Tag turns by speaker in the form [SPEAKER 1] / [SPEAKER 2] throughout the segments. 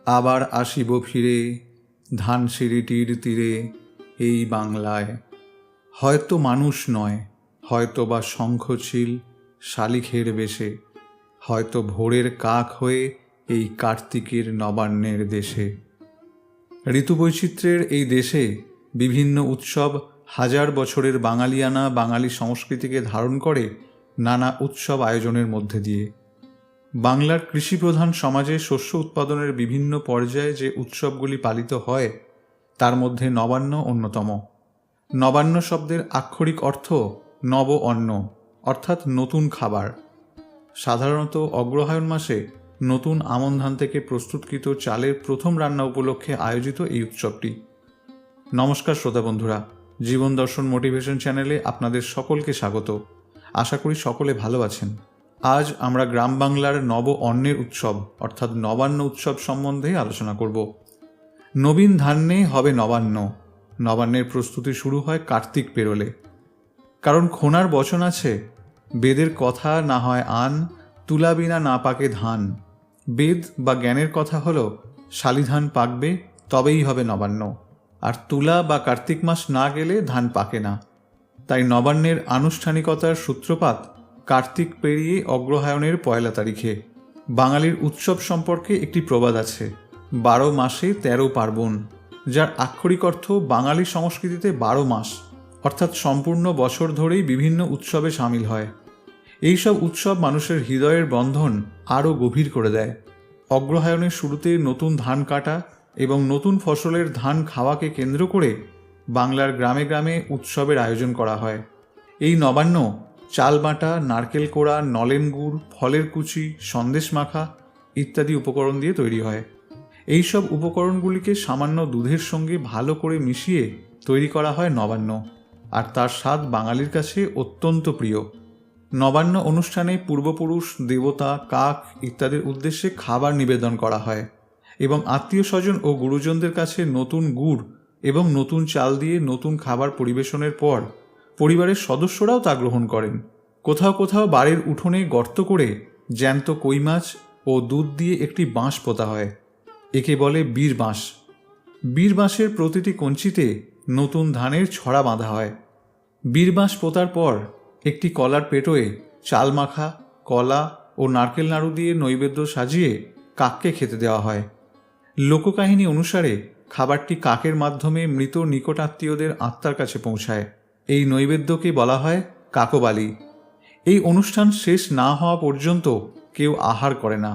[SPEAKER 1] আবার আসিব ফিরে ধানসিঁড়িটির তীরে এই বাংলায়। হয়তো মানুষ নয়, হয়তো বা শঙ্খচিল শালিখের বেশে, হয়তো ভোরের কাক হয়ে এই কার্তিকের নবান্নের দেশে। ঋতুবৈচিত্র্যের এই দেশে বিভিন্ন উৎসব হাজার বছরের বাঙালিয়ানা বাঙালি সংস্কৃতিকে ধারণ করে নানা উৎসব আয়োজনের মধ্যে দিয়ে। বাংলার কৃষিপ্রধান সমাজে শস্য উৎপাদনের বিভিন্ন পর্যায়ে যে উৎসবগুলি পালিত হয় তার মধ্যে নবান্ন অন্যতম। নবান্ন শব্দের আক্ষরিক অর্থ নব অন্ন, অর্থাৎ নতুন খাবার। সাধারণত অগ্রহায়ণ মাসে নতুন আমন ধান থেকে প্রস্তুতকৃত চালের প্রথম রান্না উপলক্ষে আয়োজিত এই উৎসবটি। নমস্কার শ্রোতা বন্ধুরা, জীবন দর্শন মোটিভেশন চ্যানেলে আপনাদের সকলকে স্বাগত। আশা করি সকলে ভালো আছেন। আজ আমরা গ্রাম বাংলার নব অন্নের উৎসব অর্থাৎ নবান্ন উৎসব সম্বন্ধে আলোচনা করব। নবীন ধান্যে হবে নবান্ন। নবান্নের প্রস্তুতি শুরু হয় কার্তিক পেরোলে। কারণ খোনার বচন আছে, বেদের কথা না হয় আন, তুলা বিনা না পাকে ধান। বেদ বা জ্ঞানের কথা হলো শালিধান পাকবে তবেই হবে নবান্ন, আর তুলা বা কার্তিক মাস না গেলে ধান পাকে না। তাই নবান্নের আনুষ্ঠানিকতার সূত্রপাত কার্তিক পেরিয়ে অগ্রহায়ণের 1 তারিখে। বাঙালির উৎসব সম্পর্কে একটি প্রবাদ আছে, 12 মাসে 13 পার্বণ, যার আক্ষরিক অর্থ বাঙালি সংস্কৃতিতে 12 মাস অর্থাৎ সম্পূর্ণ বছর ধরেই বিভিন্ন উৎসবে সামিল হয়। এইসব উৎসব মানুষের হৃদয়ের বন্ধন আরও গভীর করে দেয়। অগ্রহায়ণের শুরুতে নতুন ধান কাটা এবং নতুন ফসলের ধান খাওয়াকে কেন্দ্র করে বাংলার গ্রামে গ্রামে উৎসবের আয়োজন করা হয়। এই নবান্ন চাল বাটা, নারকেল কোড়া, নলেন গুড়, ফলের কুচি, সন্দেশ মাখা ইত্যাদি উপকরণ দিয়ে তৈরি হয়। এই সব উপকরণগুলিকে সামান্য দুধের সঙ্গে ভালো করে মিশিয়ে তৈরি করা হয় নবান্ন, আর তার স্বাদ বাঙালির কাছে অত্যন্ত প্রিয়। নবান্ন অনুষ্ঠানে পূর্বপুরুষ, দেবতা, কাক ইত্যাদির উদ্দেশ্যে খাবার নিবেদন করা হয় এবং আত্মীয় স্বজন ও গুরুজনদের কাছে নতুন গুড় এবং নতুন চাল দিয়ে নতুন খাবার পরিবেশনের পর পরিবারের সদস্যরাও তা গ্রহণ করেন। কোথাও কোথাও বাড়ির উঠোনে গর্ত করে জ্যান্ত কই মাছ ও দুধ দিয়ে একটি বাঁশ পোতা হয়। একে বলে বীর বাঁশ। বীর বাঁশের প্রতিটি কঞ্চিতে নতুন ধানের ছড়া বাঁধা হয়। বীর বাঁশ পোতার পর একটি কলার পেটোয়ে চাল মাখা, কলা ও নারকেল নাড়ু দিয়ে নৈবেদ্য সাজিয়ে কাককে খেতে দেওয়া হয়। লোককাহিনী অনুসারে খাবারটি কাকের মাধ্যমে মৃত নিকটাত্মীয়দের আত্মার কাছে পৌঁছায়। এই নৈবেদ্যকে বলা হয় কাকবালি। এই অনুষ্ঠান শেষ না হওয়া পর্যন্ত কেউ আহার করে না।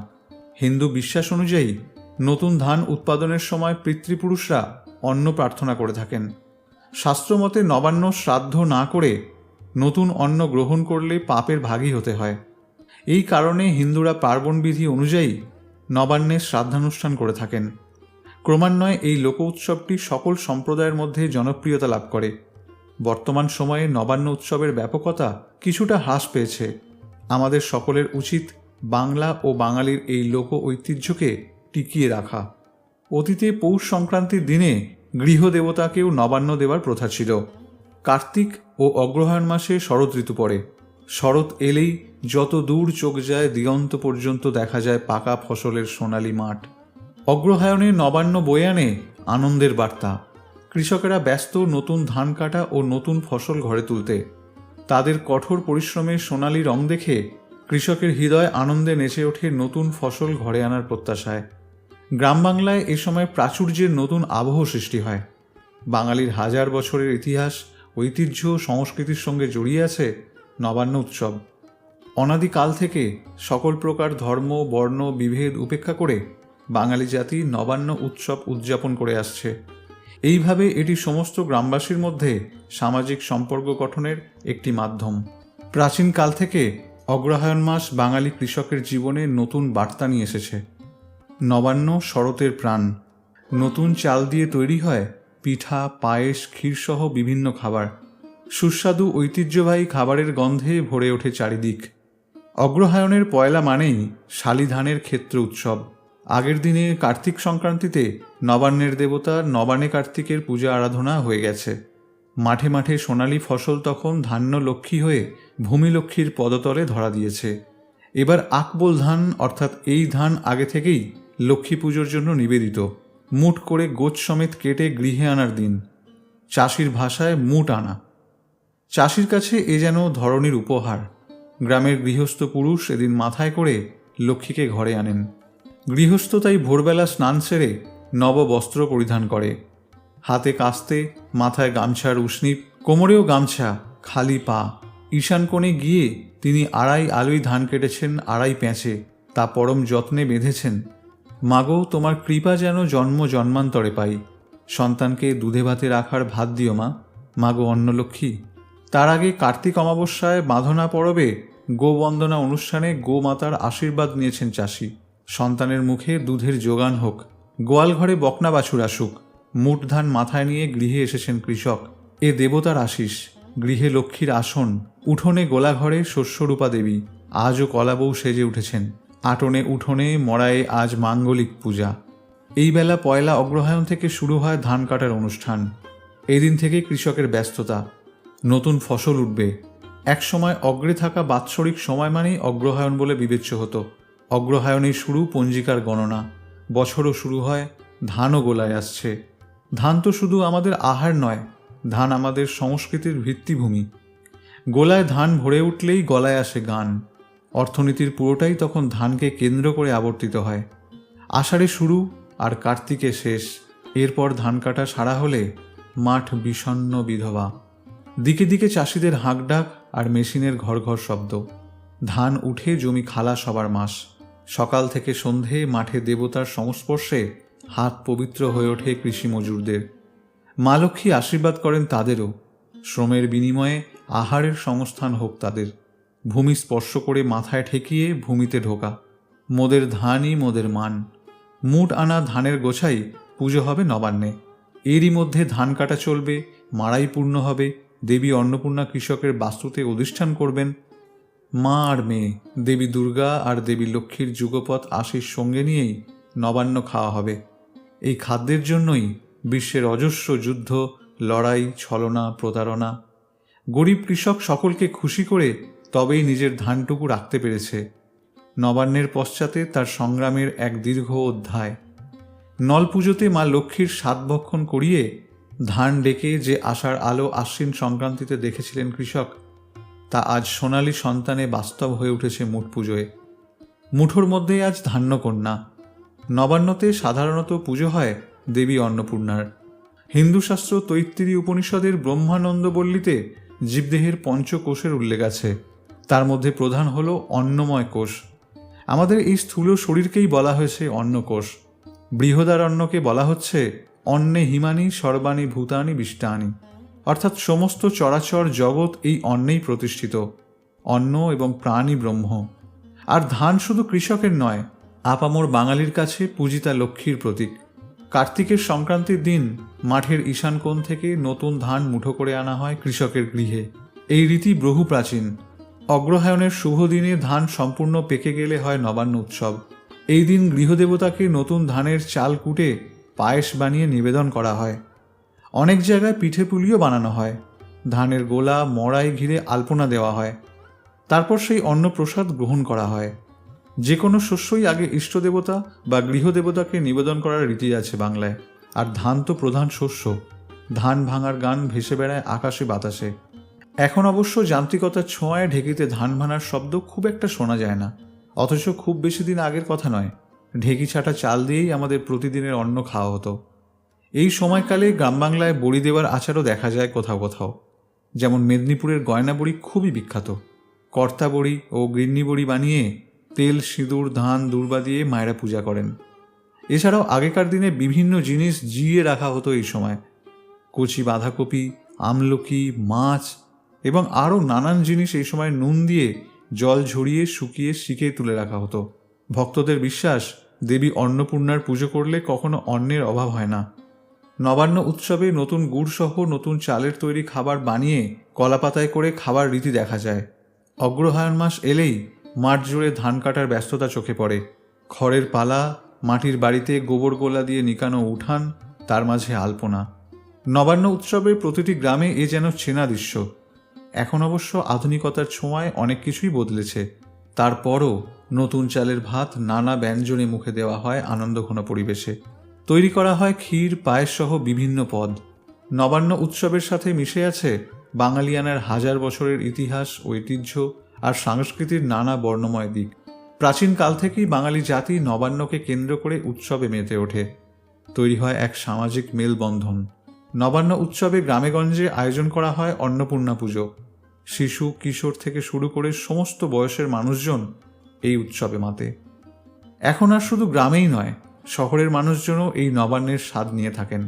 [SPEAKER 1] হিন্দু বিশ্বাস অনুযায়ী নতুন ধান উৎপাদনের সময় পিতৃপুরুষরা অন্ন প্রার্থনা করে থাকেন। শাস্ত্রমতে নবান্ন শ্রাদ্ধ না করে নতুন অন্ন গ্রহণ করলে পাপের ভাগী হতে হয়। এই কারণে হিন্দুরা পার্বণবিধি অনুযায়ী নবান্নে শ্রাদ্ধানুষ্ঠান করে থাকেন। ক্রমান্বয়ে এই লোক উৎসবটি সকল সম্প্রদায়ের মধ্যে জনপ্রিয়তা লাভ করে। বর্তমান সময়ে নবান্ন উৎসবের ব্যাপকতা কিছুটা হ্রাস পেয়েছে। আমাদের সকলের উচিত বাংলা ও বাঙালির এই লোক ঐতিহ্যকে টিকিয়ে রাখা। অতীতে পৌষ সংক্রান্তির দিনে গৃহদেবতাকেও নবান্ন দেওয়ার প্রথা ছিল। কার্তিক ও অগ্রহায়ণ মাসে শরৎ ঋতু পড়ে। শরৎ এলেই যত দূর চোখ যায় দিগন্ত পর্যন্ত দেখা যায় পাকা ফসলের সোনালি মাঠ। অগ্রহায়ণে নবান্ন বয়ে আনে আনন্দের বার্তা। কৃষকেরা ব্যস্ত নতুন ধান কাটা ও নতুন ফসল ঘরে তুলতে। তাদের কঠোর পরিশ্রমের সোনালি রং দেখে কৃষকের হৃদয় আনন্দে নেচে ওঠে নতুন ফসল ঘরে আনার প্রত্যাশায়। গ্রাম বাংলায় এ সময় প্রাচুর্যের নতুন আবহ সৃষ্টি হয়। বাঙালির হাজার বছরের ইতিহাস, ঐতিহ্য, সংস্কৃতির সঙ্গে জড়িয়ে আছে নবান্ন উৎসব। অনাদিকাল থেকে সকল প্রকার ধর্ম, বর্ণ, বিভেদ উপেক্ষা করে বাঙালি জাতি নবান্ন উৎসব উদযাপন করে আসছে। এইভাবে এটি সমস্ত গ্রামবাসীর মধ্যে সামাজিক সম্পর্ক গঠনের একটি মাধ্যম। প্রাচীনকাল থেকে অগ্রহায়ণ মাস বাঙালি কৃষকের জীবনে নতুন বার্তা নিয়ে এসেছে। নবান্ন শরতের প্রাণ। নতুন চাল দিয়ে তৈরি হয় পিঠা, পায়েস, ক্ষীরসহ বিভিন্ন খাবার। সুস্বাদু ঐতিহ্যবাহী খাবারের গন্ধে ভরে ওঠে চারিদিক। অগ্রহায়ণের 1 মানেই শালিধানের ক্ষেত্র উৎসব। আগের দিনে কার্তিক সংক্রান্তিতে নবান্নের দেবতা নবানে কার্তিকের পূজা আরাধনা হয়ে গেছে। মাঠে মাঠে সোনালি ফসল তখন ধান্য লক্ষ্মী হয়ে ভূমিলক্ষ্মীর পদতলে ধরা দিয়েছে। এবার আকবল ধান অর্থাৎ এই ধান আগে থেকেই লক্ষ্মী পুজোর জন্য নিবেদিত। মুঠ করে গোছ সমেত কেটে গৃহে আনার দিন। চাষির ভাষায় মুঠ আনা। চাষির কাছে এ যেন ধরনীর উপহার। গ্রামের গৃহস্থ পুরুষ এদিন মাথায় করে লক্ষ্মীকে ঘরে আনেন। গৃহস্থ তাই ভোরবেলা স্নান সেরে নব বস্ত্র পরিধান করে। হাতে কাস্তে, মাথায় গামছার উষ্ণীপ, কোমরেও গামছা, খালি পা। ঈশান কোণে গিয়ে তিনি আড়াই আলুই ধান কেটেছেন, আড়াই প্যাঁচে, তা পরম যত্নে বেঁধেছেন। মাগো, তোমার কৃপা যেন জন্ম জন্মান্তরে পাই। সন্তানকে দুধে ভাতে রাখার ভাত দিও মা, মাগো অন্নলক্ষ্মী। তার আগে কার্তিক অমাবস্যায় বাঁধনা পরবে গোবন্দনা অনুষ্ঠানে গোমাতার আশীর্বাদ নিয়েছেন চাষি। সন্তানের মুখে দুধের যোগান হোক, গোয়াল ঘরে বকনা বাছুর আসুক। মুঠ ধান মাথায় নিয়ে গৃহে এসেছেন কৃষক। এ দেবতার আশিস, গৃহে লক্ষ্মীর আসন। উঠোনে গোলাঘরে শস্যরূপা দেবী আজও কলাবউ সেজে উঠেছেন। আটনে উঠোনে মড়ায়ে আজ মাঙ্গলিক পূজা। এই বেলা পয়লা অগ্রহায়ণ থেকে শুরু হয় ধান কাটার অনুষ্ঠান। এই দিন থেকে কৃষকের ব্যস্ততা। নতুন ফসল উঠবে। একসময় অগ্রে থাকা বাৎসরিক সময় মানেই অগ্রহায়ণ বলে বিবেচ্য হতো। অগ্রহায়ণেই শুরু পঞ্জিকার গণনা। বছরও শুরু হয়, ধানও গোলায় আসছে। ধান তো শুধু আমাদের আহার নয়, ধান আমাদের সংস্কৃতির ভিত্তিভূমি। গোলায় ধান ভরে উঠলেই গলায় আসে গান। অর্থনীতির পুরোটাই তখন ধানকে কেন্দ্র করে আবর্তিত হয়। আষাঢ়ে শুরু আর কার্তিকে শেষ। এরপর ধান কাটা সারা হলে মাঠ বিষণ্ণ বিধবা। দিকে দিকে চাষিদের হাঁকডাক আর মেশিনের ঘর ঘর শব্দ। ধান উঠে জমি খালা সবার মাস। সকাল থেকে সন্ধে মাঠে দেবতার সংস্পর্শে হাত পবিত্র হয়ে ওঠে কৃষি মজুরদের। মা লক্ষ্মী আশীর্বাদ করেন তাদেরও। শ্রমের বিনিময়ে আহারের সংস্থান হোক তাদের। ভূমি স্পর্শ করে মাথায় ঠেকিয়ে ভূমিতে ঢোকা। মোদের ধানই মোদের মান। মুঠ আনা ধানের গোছাই পুজো হবে নবান্নে। এরই মধ্যে ধান কাটা চলবে, মাড়াই পূর্ণ হবে। দেবী অন্নপূর্ণা কৃষকের বাস্তুতে অধিষ্ঠান করবেন। মা আর মেয়ে, দেবী দুর্গা আর দেবী লক্ষ্মীর যুগপৎ আশীষ সঙ্গে নিয়েই নবান্ন খাওয়া হবে। এই খাদ্যের জন্যই বিশ্বের অজস্র যুদ্ধ, লড়াই, ছলনা, প্রতারণা। গরিব কৃষক সকলকে খুশি করে তবেই নিজের ধানটুকু রাখতে পেরেছে। নবান্নের পশ্চাতে তার সংগ্রামের এক দীর্ঘ অধ্যায়। নলপুজোতে মা লক্ষ্মীর সাতভক্ষণ করিয়ে ধান ডেকে যে আশার আলো আশ্বিন সংক্রান্তিতে দেখেছিলেন কৃষক, তা আজ সোনালী সন্তানে বাস্তব হয়ে উঠেছে মুঠ পুজোয়। মুঠোর মধ্যে আজ ধান্যকন্যা। নবান্নতে সাধারণত পুজো হয় দেবী অন্নপূর্ণার। হিন্দু শাস্ত্র তৈত্তিরী উপনিষদের ব্রহ্মানন্দবল্লীতে জীবদেহের পঞ্চকোষের উল্লেখ আছে। তার মধ্যে প্রধান হল অন্নময় কোষ। আমাদের এই স্থূল শরীরকেই বলা হয়েছে অন্নকোষ। বৃহদারণ্যকে বলা হচ্ছে অন্নে হিমানি সর্বাণী ভূতানি বিষ্টানি, অর্থাৎ সমস্ত চরাচর জগৎ এই অন্নেই প্রতিষ্ঠিত। অন্ন এবং প্রাণই ব্রহ্ম। আর ধান শুধু কৃষকের নয়, আপামর বাঙালির কাছে পূজিতা লক্ষ্মীর প্রতীক। কার্তিকের সংক্রান্তির দিন মাঠের ঈশান কোণ থেকে নতুন ধান মুঠো করে আনা হয় কৃষকের গৃহে। এই রীতি বহু প্রাচীন। অগ্রহায়ণের শুভ দিনে ধান সম্পূর্ণ পেকে গেলে হয় নবান্ন উৎসব। এই দিন গৃহদেবতাকে নতুন ধানের চাল কুটে পায়েস বানিয়ে নিবেদন করা হয়। অনেক জায়গায় পিঠে পুলিও বানানো হয়। ধানের গোলা মড়াই ঘিরে আলপনা দেওয়া হয়। তারপর সেই অন্নপ্রসাদ গ্রহণ করা হয়। যে কোনো শস্যই আগে ইষ্টদেবতা বা গৃহদেবতাকে নিবেদন করার রীতি আছে বাংলায়। আর ধান তো প্রধান শস্য। ধান ভাঙার গান ভেসে বেড়ায় আকাশে বাতাসে। এখন অবশ্য যান্ত্রিকতার ছোঁয়ায় ঢেকিতে ধান ভাঙার শব্দ খুব একটা শোনা যায় না। অথচ খুব বেশি দিন আগের কথা নয়, ঢেকি ছাটা চাল দিয়েই আমাদের প্রতিদিনের অন্ন খাওয়া হতো। এই সময়কালে গ্রামবাংলায় বড়ি দেওয়ার আচারও দেখা যায় কোথাও কোথাও। যেমন মেদিনীপুরের গয়না বড়ি খুবই বিখ্যাত। কর্তা বড়ি ও গৃহিণী বড়ি বানিয়ে তেল, সিঁদুর, ধান, দূর্বা দিয়ে মায়েরা পূজা করেন। এছাড়াও আগেকার দিনে বিভিন্ন জিনিস জিইয়ে রাখা হতো এই সময়। কচি বাঁধাকপি, আমলকি, মাছ এবং আরও নানান জিনিস এই সময় নুন দিয়ে জল ঝরিয়ে শুকিয়ে শিকে তুলে রাখা হতো। ভক্তদের বিশ্বাস, দেবী অন্নপূর্ণার পুজো করলে কখনো অন্নের অভাব হয় না। নবান্ন উৎসবে নতুন গুড়সহ নতুন চালের তৈরি খাবার বানিয়ে কলাপাতায় করে খাবার রীতি দেখা যায়। অগ্রহায়ণ মাস এলেই মাঠ জুড়ে ধান কাটার ব্যস্ততা চোখে পড়ে। খড়ের পালা, মাটির বাড়িতে গোবর গোলা দিয়ে নিকানো উঠান, তার মাঝে আলপনা। নবান্ন উৎসবের প্রতিটি গ্রামে এ যেন চেনা দৃশ্য। এখন অবশ্য আধুনিকতার ছোঁয়ায় অনেক কিছুই বদলেছে। তারপরও নতুন চালের ভাত নানা ব্যঞ্জনে মুখে দেওয়া হয় আনন্দঘন পরিবেশে। তৈরি করা হয় ক্ষীর, পায়েস সহ বিভিন্ন পদ। নবান্ন উৎসবের সাথে মিশে আছে বাঙালিয়ানার হাজার বছরের ইতিহাস, ঐতিহ্য আর সংস্কৃতির নানা বর্ণময় দিক। প্রাচীনকাল থেকেই বাঙালি জাতি নবান্নকে কেন্দ্র করে উৎসবে মেতে ওঠে। তৈরি হয় এক সামাজিক মেলবন্ধন। নবান্ন উৎসবে গ্রামেগঞ্জে আয়োজন করা হয় অন্নপূর্ণা পুজো। শিশু, কিশোর থেকে শুরু করে সমস্ত বয়সের মানুষজন এই উৎসবে মাতে। এখন আর শুধু গ্রামেই নয়, শহরের মানুষজনও এই নবান্নের স্বাদ নিয়ে থাকেন।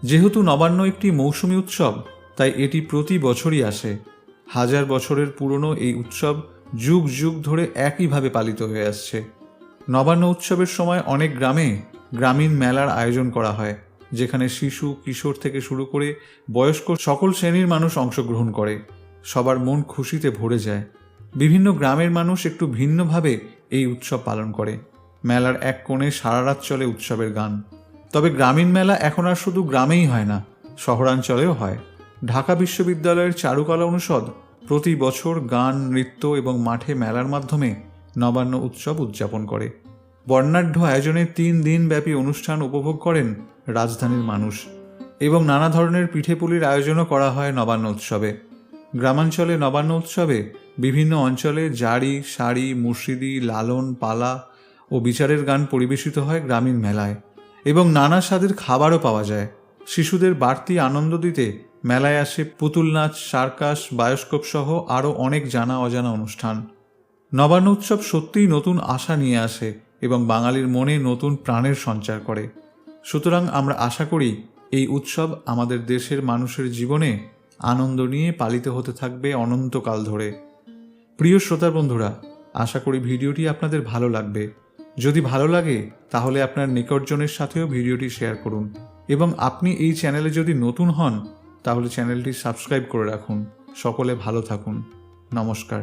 [SPEAKER 1] যেহেতু নবান্ন একটি মৌসুমী উৎসব, তাই এটি প্রতি বছরই আসে। হাজার বছরের পুরনো এই উৎসব যুগ যুগ ধরে একইভাবে পালিত হয়ে আসছে। নবান্ন উৎসবের সময় অনেক গ্রামে গ্রামীণ মেলার আয়োজন করা হয়, যেখানে শিশু, কিশোর থেকে শুরু করে বয়স্ক সকল শ্রেণীর মানুষ অংশগ্রহণ করে। সবার মন খুশিতে ভরে যায়। বিভিন্ন গ্রামের মানুষ একটু ভিন্নভাবে এই উৎসব পালন করে। মেলার এক কোণে সারা রাত চলে উৎসবের গান। তবে গ্রামীণ মেলা এখন আর শুধু গ্রামেই হয় না, শহরাঞ্চলেও হয়। ঢাকা বিশ্ববিদ্যালয়ের চারুকলা অনুষদ প্রতি বছর গান, নৃত্য এবং মাঠে মেলার মাধ্যমে নবান্ন উৎসব উদযাপন করে। বর্ণাঢ্য আয়োজনে 3 দিনব্যাপী অনুষ্ঠান উপভোগ করেন রাজধানীর মানুষ এবং নানা ধরনের পিঠেপুলির আয়োজনও করা হয় নবান্ন উৎসবে। গ্রামাঞ্চলে নবান্ন উৎসবে বিভিন্ন অঞ্চলে জারি, শাড়ি, মুর্শিদি, লালন, পালা ও বিচারের গান পরিবেশিত হয় গ্রামীণ মেলায় এবং নানা স্বাদের খাবারও পাওয়া যায়। শিশুদের বাড়তি আনন্দ দিতে মেলায় আসে পুতুল নাচ, সার্কাস, বায়োস্কোপ সহ আরও অনেক জানা অজানা অনুষ্ঠান। নবান্ন উৎসব সত্যিই নতুন আশা নিয়ে আসে এবং বাঙালির মনে নতুন প্রাণের সঞ্চার করে। সুতরাং আমরা আশা করি এই উৎসব আমাদের দেশের মানুষের জীবনে আনন্দ নিয়ে পালিত হতে থাকবে অনন্তকাল ধরে। প্রিয় শ্রোতা বন্ধুরা, আশা করি ভিডিওটি আপনাদের ভালো লাগবে। যদি ভালো লাগে তাহলে আপনার নিকটজনের সাথেও ভিডিওটি শেয়ার করুন এবং আপনি এই চ্যানেলে যদি নতুন হন তাহলে চ্যানেলটি সাবস্ক্রাইব করে রাখুন। সকলে ভালো থাকুন। নমস্কার।